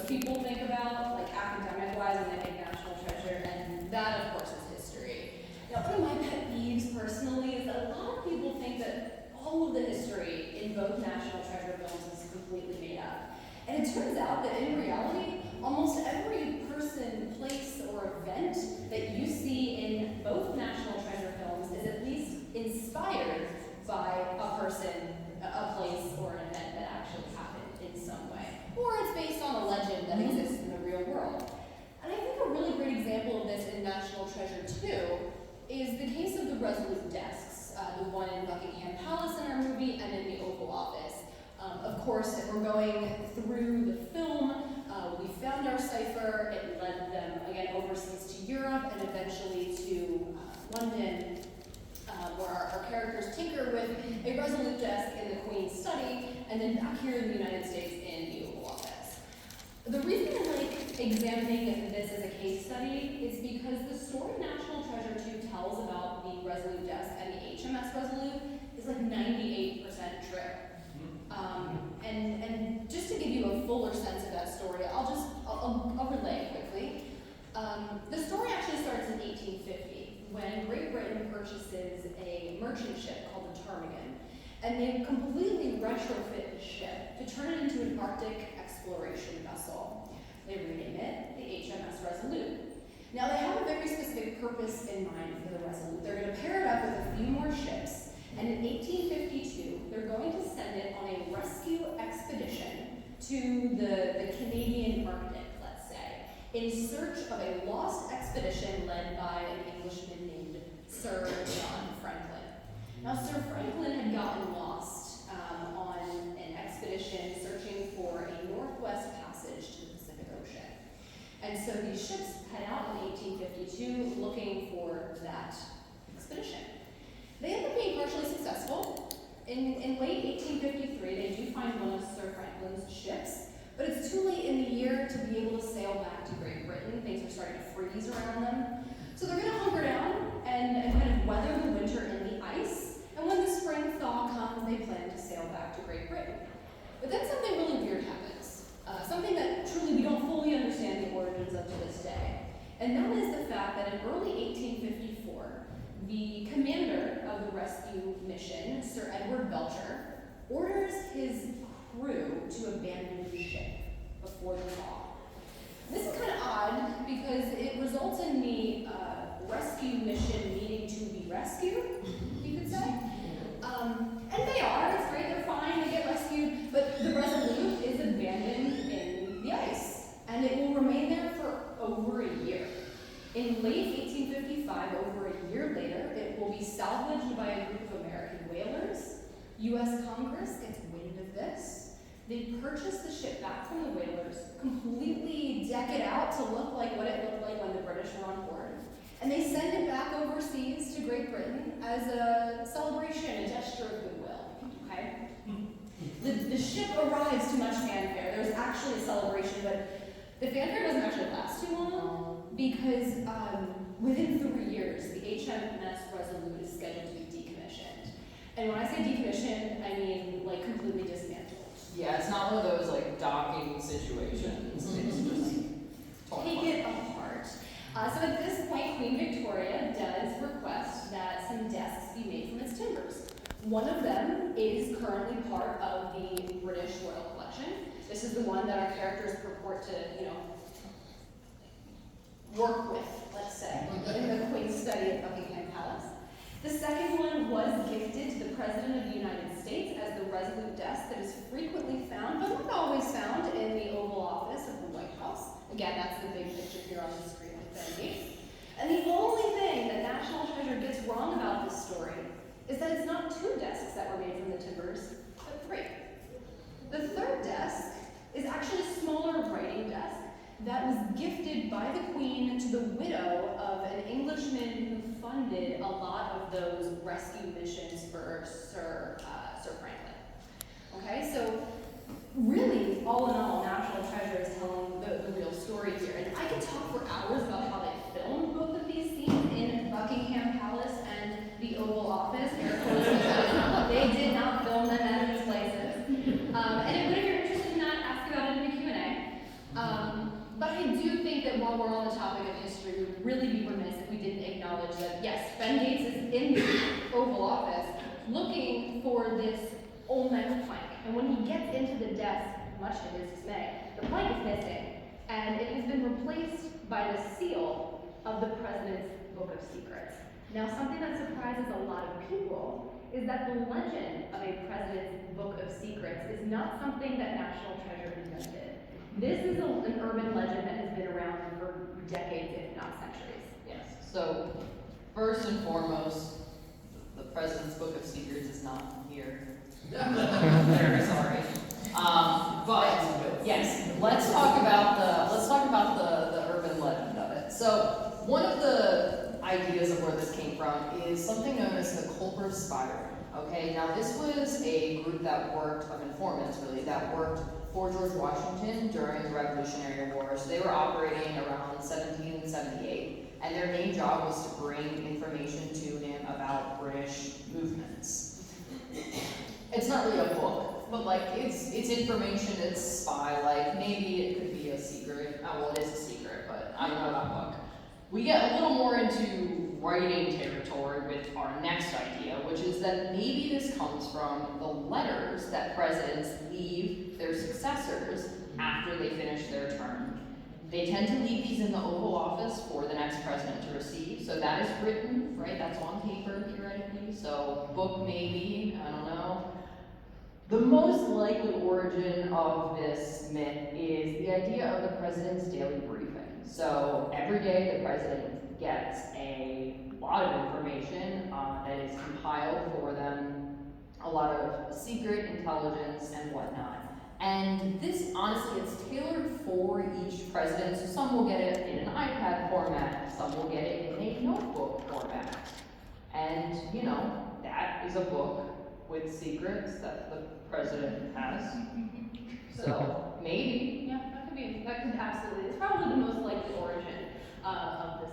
most people think about, like academic-wise, when they think National Treasure, and that, of course, is history. Now, one of my pet peeves personally is that a lot of people think that all of the history in both National Treasure films is completely made up. And it turns out that in reality, almost every person, place, or event that you see in both National Treasure films is at least inspired by a person, a place, or an event that actually happened in some way. Or it's based on a legend that exists in the real world. And I think a really great example of this in National Treasure 2 is the case of the Resolute desks, the one in Buckingham Palace in our movie and in the Oval Office. Of course, if we're going through the film, we found our cipher. It led them, again, overseas to Europe and eventually to London, where our characters tinker with a Resolute desk in the Queen's study, and then back here in the United States in the Oval Office. The reason I like examining this as a case study is because the story National Treasure 2 tells about the Resolute desk and the HMS Resolute is like 98% true. And just to give you a fuller sense of that story, I'll relay it quickly. The story actually starts in 1850 when Great Britain purchases a merchant ship called the Ptarmigan, and they completely retrofit the ship to turn it into an Arctic exploration vessel. They rename it the HMS Resolute. Now they have a very specific purpose in mind for the Resolute. They're going to pair it up with a few more ships, and in 1852, they're going to send it on a rescue expedition to the Canadian Arctic, let's say, in search of a lost expedition led by an Englishman named Sir John Franklin. Now, Sir Franklin had gotten lost on an expedition searching for a northwest passage to the Pacific Ocean. And so these ships head out in 1852 looking for that expedition. They end up being partially successful. In late 1853, they do find one of Sir Franklin's ships, but it's too late in the year to be able to sail back to Great Britain. Things are starting to freeze around them. So they're going to hunker down and kind of weather the winter in the ice, and when the spring thaw comes, they plan to sail back to Great Britain. But then something really weird happens, something that truly we don't fully understand the origins of to this day, and that is the fact that in early 1854, the commander of the rescue mission, Sir Edward Belcher, orders his crew to abandon the ship before the thaw. This is kind of odd because it results in the rescue mission needing to be rescued, you could say. And they are, it's great, they're fine, they get rescued, but the Resolute is abandoned in the ice, and it will remain there for over a year. In late 1855, over a year later, it will be salvaged by a group of American whalers. U.S. Congress gets wind of this. They purchase the ship back from the whalers, completely deck it out to look like what it looked like when the British were on board. And they send it back overseas to Great Britain as a celebration, a gesture of goodwill, okay? The ship arrives to much fanfare. There's actually a celebration, but the fanfare doesn't actually last too long because within 3 years, the HMS Resolute is scheduled to be decommissioned. And when I say decommissioned, I mean like completely dismantled. Yeah, it's not one of those like docking situations. It's just take it apart. So at this point, Queen Victoria does request that some desks be made from its timbers. One of them is currently part of the British Royal Collection. This is the one that our characters purport to, work with, let's say, in the Queen's study at Buckingham Palace. The second one was gifted to the President of the United States as the Resolute desk that is frequently found, but not always found, in the Oval Office of the White House. Again, that's the big picture here on the screen with Ben Gates. And the only thing that National Treasure gets wrong about this story is that it's not 2 desks that were made from the timbers, but 3. The third desk is actually a smaller writing desk that was gifted by the Queen to the widow of an Englishman who funded a lot of those rescue missions for Sir Franklin. Okay, so really, all in all, National Treasure is telling the real story here. And I could talk for hours about how they filmed both of these scenes in Buckingham Palace and the Oval Office. They did not film them at these places. And if you're interested in that, ask about it in the Q&A. though we're on the topic of history, we would really be remiss if we didn't acknowledge that, yes, Ben Gates is in the Oval Office looking for this Olmec plank. And when he gets into the desk, much to his dismay, the plank is missing. And it has been replaced by the seal of the President's Book of Secrets. Now, something that surprises a lot of people is that the legend of a president's Book of Secrets is not something that National Treasure invented. This is an urban legend that has been around for decades, if not centuries. Yes, so first and foremost, the President's Book of Secrets is not here. Very sorry. But yes, let's talk about the urban legend of it. So one of the ideas of where this came from is something known as the Culper Spiral. Okay, now this was a group that worked, of informants really, that worked for George Washington during the Revolutionary War. So they were operating around 1778, and their main job was to bring information to him about British movements. It's not really a book, but like it's information, it's spy-like. Maybe it could be a secret. Oh, well, it is a secret, but I don't know that book. We get a little more into writing territory with our next idea, which is that maybe this comes from the letters that presidents leave their successors after they finish their term. They tend to leave these in the Oval Office for the next president to receive. So that is written, right? That's on paper, theoretically. So book maybe, I don't know. The most likely origin of this myth is the idea of the president's daily briefing. So every day the president gets a lot of information that is compiled for them, a lot of secret intelligence and whatnot. And this, honestly, it's tailored for each president. So some will get it in an iPad format, some will get it in a notebook format. And, you know, that is a book with secrets that the president has. So, maybe. Yeah, that could absolutely, it's probably the most likely origin of